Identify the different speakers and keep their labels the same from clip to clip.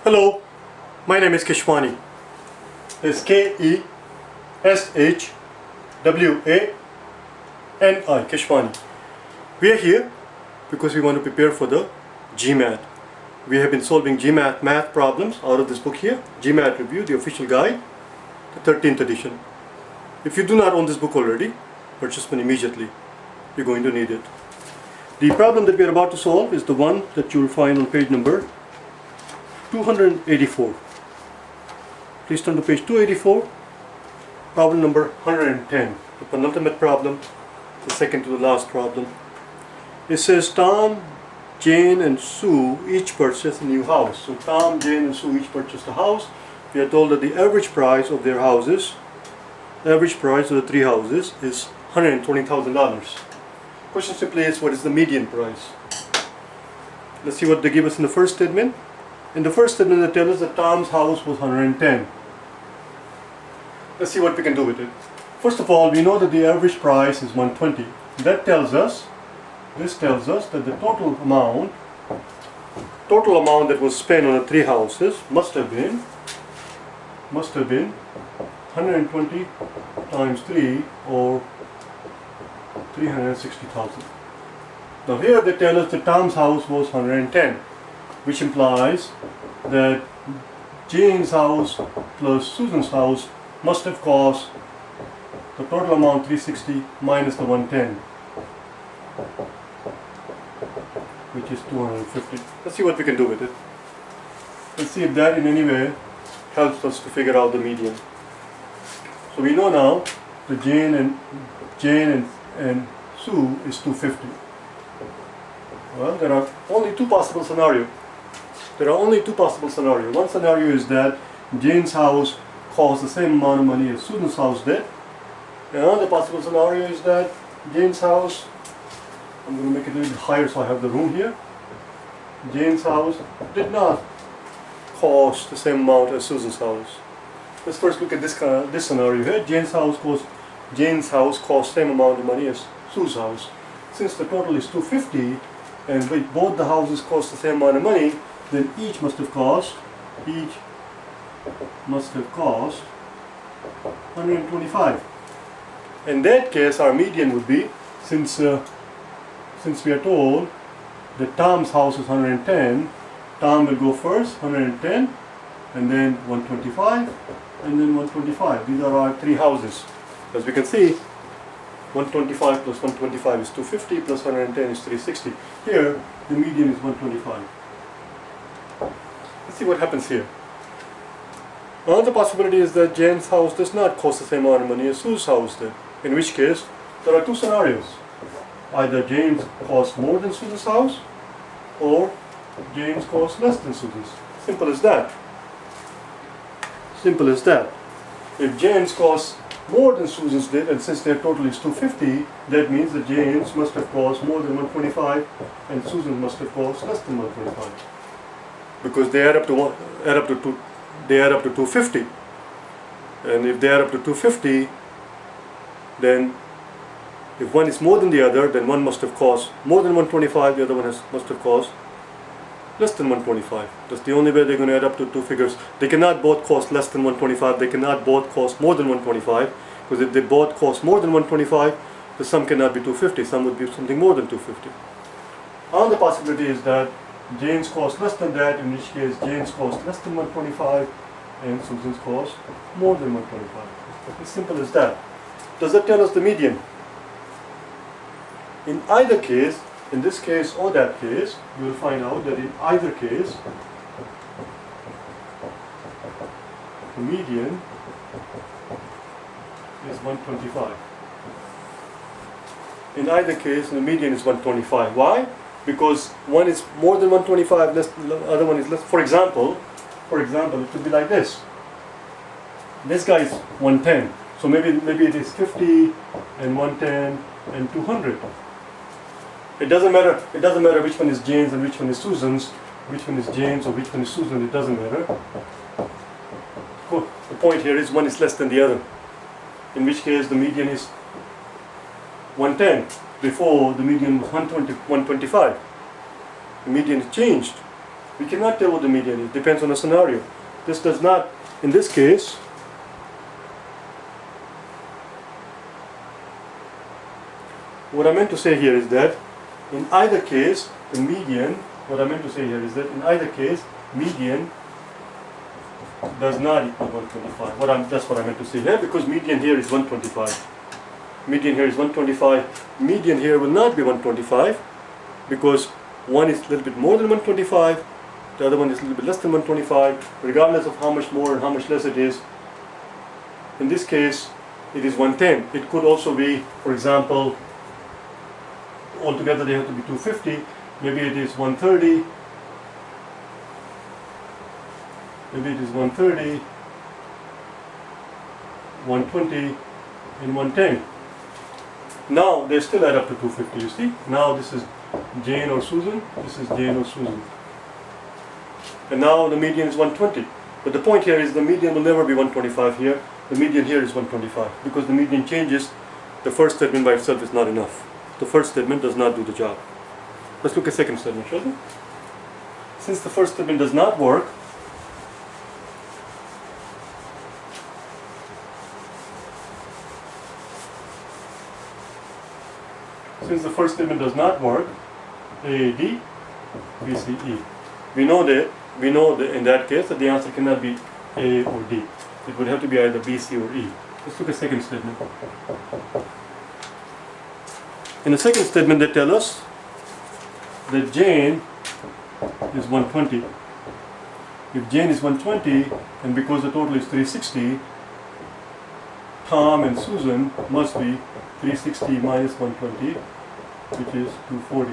Speaker 1: Hello, my name is Keshwani. It's Keshwani, Keshwani. We are here because we want to prepare for the GMAT. We have been solving GMAT math problems out of this book here, GMAT Review, the official guide, the 13th edition. If you do not own this book already, purchase one immediately. You're going to need it. The problem that we are about to solve is the one that you will find on page number 284. Please turn to page 284, problem number 110, the penultimate problem, the second to the last problem. It says Tom, Jane and Sue each purchased a new house. So Tom, Jane and Sue each purchased a house. We are told that the average price of their houses, the average price of the three houses is $120,000. Question simply is, what is the median price? Let's see what they give us in the first statement. In the first statement they tell us that Tom's house was 110. Let's see what we can do with it. First of all, we know that the average price is 120. That tells us, this tells us that the total amount that was spent on the three houses must have been 120 times 3, or 360,000. Now here they tell us that Tom's house was 110, which implies that Jane's house plus Susan's house must have cost the total amount 360 minus the 110, which is 250. Let's see what we can do with it. Let's see if that in any way helps us to figure out the median. So we know now that Jane and Sue is 250. Well, there are only two possible scenarios. One scenario is that Jane's house costs the same amount of money as Susan's house did. Another possible scenario is that Jane's house, I'm going to make it a little bit higher so I have the room here. Jane's house did not cost the same amount as Susan's house. Let's first look at this scenario here. Jane's house costs same amount of money as Sue's house. Since the total is 250 and both the houses cost the same amount of money, then each must have cost 125. In that case, our median would be, since we are told that Tom's house is 110, Tom will go first, 110, and then 125, and then 125. These are our three houses. As we can see, 125 plus 125 is 250, plus 110 is 360. Here, the median is 125. Let's see what happens here. Another possibility is that Jane's house does not cost the same amount of money as Sue's house did. In which case, there are two scenarios. Either Jane's costs more than Susan's house, or Jane's costs less than Susan's. Simple as that. Simple as that. If Jane's costs more than Susan's did, and since their total is 250, that means that Jane's must have cost more than 125, and Susan must have cost less than 125, because they add up to 250. And if they add up to 250, then if one is more than the other, then one must have cost more than 125, the other one must have cost less than 125. That's the only way they're going to add up to two figures. They cannot both cost less than 125, they cannot both cost more than 125, because if they both cost more than 125, the sum cannot be 250, sum would be something more than 250. Another possibility is that Jane's cost less than that, in which case Jane's cost less than 125 and Susan's cost more than 125. It's as simple as that. Does that tell us the median? In either case, in this case or that case, you will find out that in either case, the median is 125. In either case, the median is 125. Why? Because one is more than 125, the other one is less. For example, it could be like this. This guy is 110. So maybe it is 50 and 110 and 200. It doesn't matter which one is Jane's and which one is Susan's, which one is Jane's or which one is Susan, it doesn't matter. The point here is one is less than the other, in which case the median is 110. Before, the median was 125. The median is changed. We cannot tell what the median is. It depends on the scenario. This does not, in this case, what I meant to say here is that in either case, the median, what I meant to say here is that in either case, median does not equal 125. That's what I meant to say here, because median here is 125. Median here is 125. Median here will not be 125 because one is a little bit more than 125, the other one is a little bit less than 125, regardless of how much more and how much less it is. In this case, it is 110. It could also be, for example, altogether they have to be 250. Maybe it is 130. Maybe it is 130, 120, and 110. Now they still add up to 250, you see? Now this is Jane or Susan, this is Jane or Susan. And now the median is 120. But the point here is the median will never be 125 here. The median here is 125 because the median changes. The first statement by itself is not enough. The first statement does not do the job. Let's look at second statement, shall we? Since the first statement does not work, A, D, B, C, E. We know that in that case that the answer cannot be A or D. It would have to be either B, C, or E. Let's look at second statement. In the second statement, they tell us that Jane is 120. If Jane is 120, and because the total is 360, Tom and Susan must be 360 minus 120, which is 240.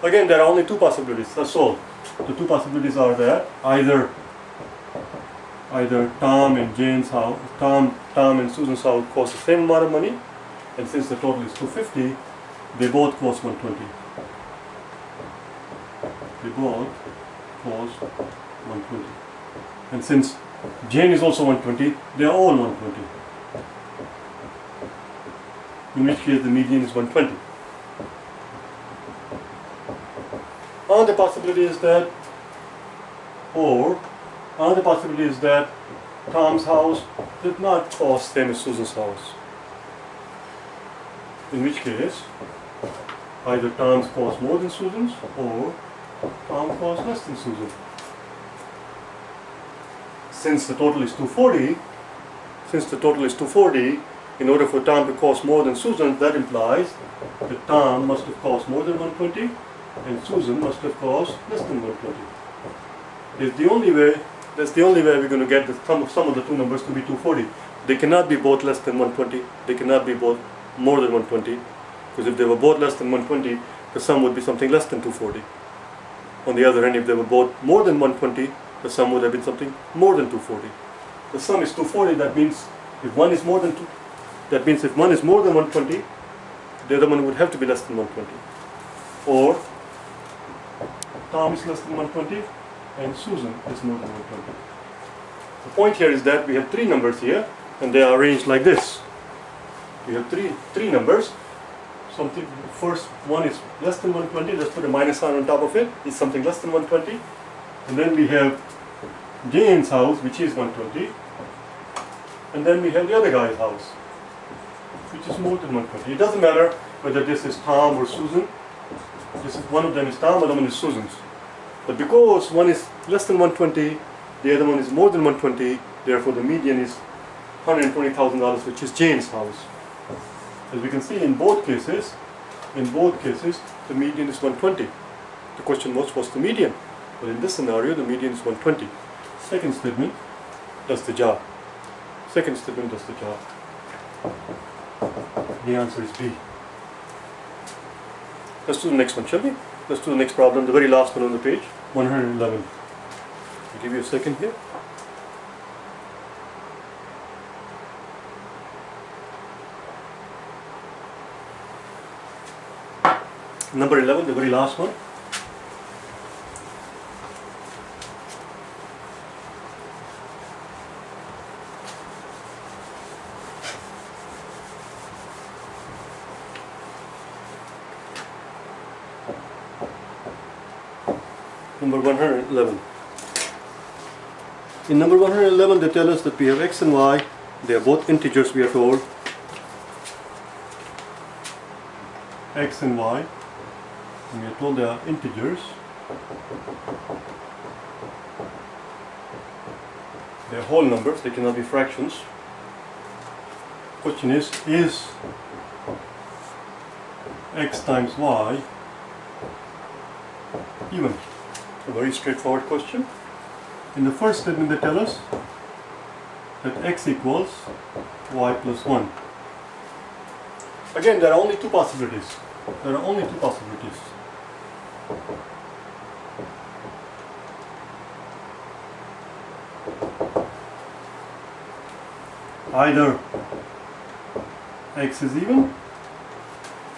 Speaker 1: Again, there are only two possibilities. That's all. The two possibilities are that either Tom and Susan's house cost the same amount of money, and since the total is 250, they both cost 120. They both cost 120. And since Jane is also 120, they are all 120. In which case the median is 120. Another possibility is that Tom's house did not cost same as Susan's house. In which case, either Tom's cost more than Susan's or Tom cost less than Susan. Since the total is 240, in order for Tom to cost more than Susan, that implies that Tom must have cost more than 120 and Susan must have cost less than 120. That's the only way we're going to get the sum of the two numbers to be 240. They cannot be both less than 120. They cannot be both more than 120. Because if they were both less than 120, the sum would be something less than 240. On the other hand, if they were both more than 120, the sum would have been something more than 240. The sum is 240. That means if one is more than 120, the other one would have to be less than 120. Or Tom is less than 120 and Susan is more than 120. The point here is that we have three numbers here and they are arranged like this. We have three numbers. First one is less than 120, let's put a minus sign on top of it, is something less than 120. And then we have Jane's house, which is 120. And then we have the other guy's house, which is more than 120. It doesn't matter whether this is Tom or Susan. One of them is Tom, the other one is Susan's. But because one is less than 120, the other one is more than 120, therefore the median is $120,000, which is Jane's house. As we can see in both cases, the median is 120. The question was, what's the median? Well, in this scenario, the median is 120. Second statement does the job. The answer is B. Let's do the next one, shall we? Let's do the next problem, the very last one on the page, 111. I'll give you a second here. Number 11, the very last one. number 111. In number 111 they tell us that we have x and y, they are both integers, we are told. X and y, and we are told they are integers. They are whole numbers, they cannot be fractions. Question is x times y even? A very straightforward question. In the first statement they tell us that x equals y plus 1. Again, there are only two possibilities. There are only two possibilities. Either x is even.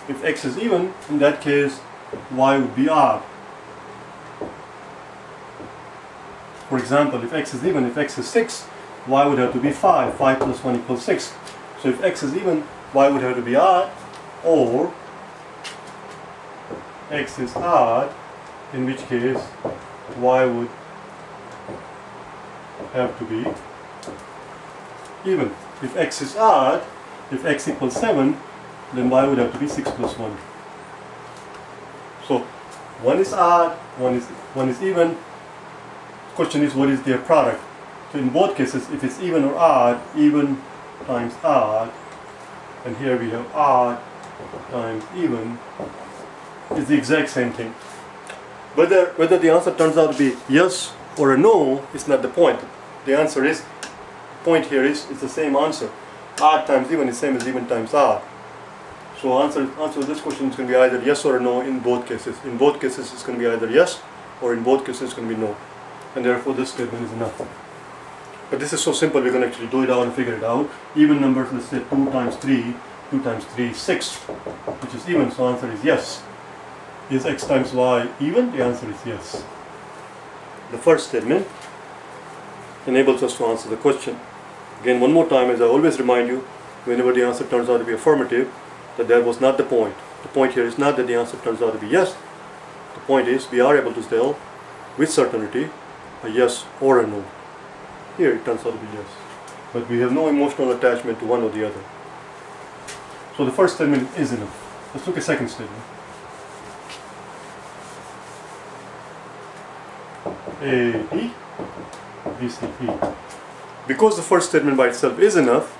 Speaker 1: If x is even, in that case y would be odd. For example, if x is even, if x is 6, y would have to be 5. 5 plus 1 equals 6. So if x is even, y would have to be odd, or x is odd, in which case y would have to be even. If x is odd, if x equals 7, then y would have to be 6 plus 1. So one is odd, one is even. Question is, what is their product? So in both cases, if it's even or odd, even times odd, and here we have odd times even, is the exact same thing. Whether the answer turns out to be yes or a no is not the point. The answer is, point here is, it's the same answer. Odd times even is same as even times odd. So answer to this question is going to be either yes or a no in both cases. In both cases it's going to be either yes, or in both cases it's going to be no. And therefore this statement is enough. But this is so simple, we can actually do it out and figure it out. Even numbers, let's say 2 times 3, 2 times 3 is 6, which is even, so answer is yes. Is x times y even? The answer is yes. The first statement enables us to answer the question. Again, one more time, as I always remind you, whenever the answer turns out to be affirmative, that was not the point. The point here is not that the answer turns out to be yes. The point is, we are able to tell with certainty a yes or a no. Here it turns out to be yes. But we have no emotional attachment to one or the other. So the first statement is enough. Let's look at second statement. A, D, B, C, E. Because the first statement by itself is enough,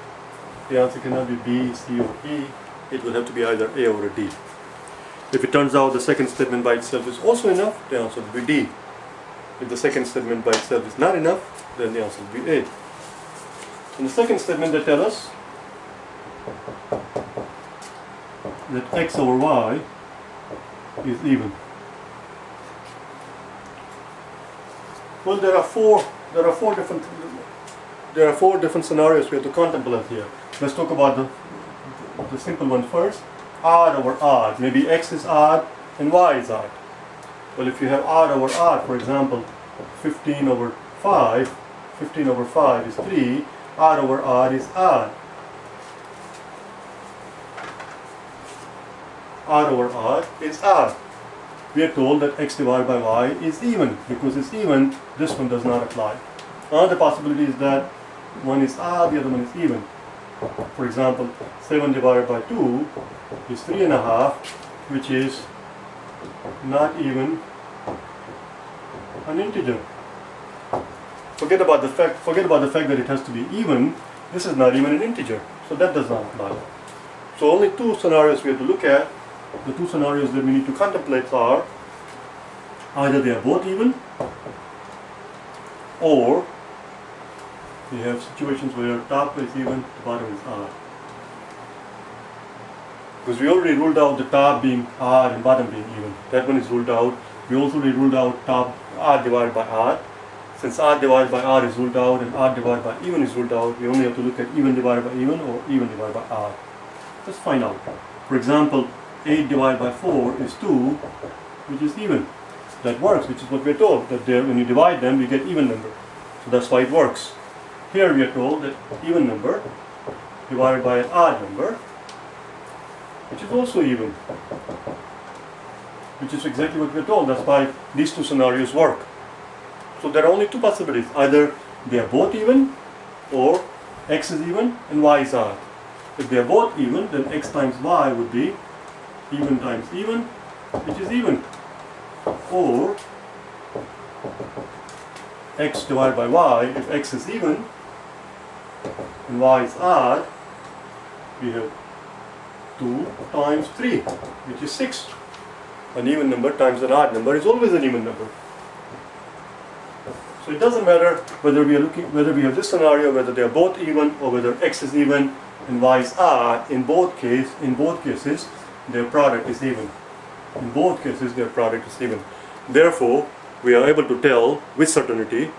Speaker 1: the answer cannot be B, C, or E. It will have to be either A or a D. If it turns out the second statement by itself is also enough, the answer will be D. If the second statement by itself is not enough, then the answer will be A. In the second statement they tell us that x over y is even. Well, there are four different scenarios we have to contemplate here. Let's talk about the simple one first. Odd over odd. Maybe x is odd and y is odd. Well, if you have odd over odd, for example, 15 over 5 is 3, odd over odd is odd. Odd over odd is odd. We are told that x divided by y is even. Because it's even, this one does not apply. Another possibility is that one is odd, the other one is even. For example, 7 divided by 2 is 3.5, which is not even an integer. Forget about the fact that it has to be even. This is not even an integer, so that does not apply. So only two scenarios we have to look at. The two scenarios that we need to contemplate are either they are both even, or we have situations where top is even, the bottom is odd. Because we already ruled out the top being odd and bottom being even. That one is ruled out. We also ruled out top odd divided by odd. Since odd divided by odd is ruled out and odd divided by even is ruled out, we only have to look at even divided by even or even divided by odd. Let's find out. For example, 8 divided by 4 is 2, which is even. That works, which is what we are told, that when you divide them, we get even number. So that's why it works. Here we are told that even number divided by an odd number, which is also even. which is exactly what we're told. That's why these two scenarios work. So there are only two possibilities. Either they are both even, or x is even and y is odd. If they are both even, then x times y would be even times even, which is even. Or x divided by y, if x is even and y is odd, we have 2 times 3, which is 6. An even number times an odd number is always an even number. So it doesn't matter whether we have this scenario, whether they are both even or whether x is even and y is odd. In both cases, their product is even. In both cases, their product is even. Therefore, we are able to tell with certainty,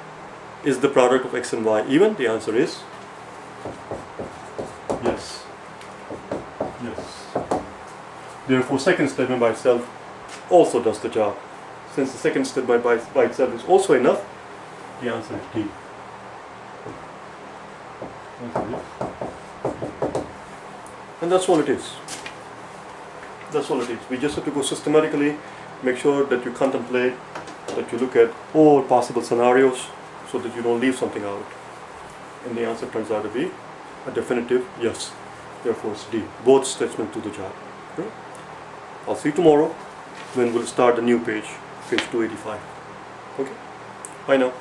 Speaker 1: is the product of x and y even? The answer is yes. Yes. Therefore, second statement by itself also does the job. Since the second statement by itself is also enough, the answer is D. And that's all it is. That's all it is. We just have to go systematically, make sure that you contemplate, that you look at all possible scenarios so that you don't leave something out. And the answer turns out to be a definitive yes. Therefore it's D. Both statements do the job. Okay? I'll see you tomorrow when we'll start the new page 285. Okay? Bye now.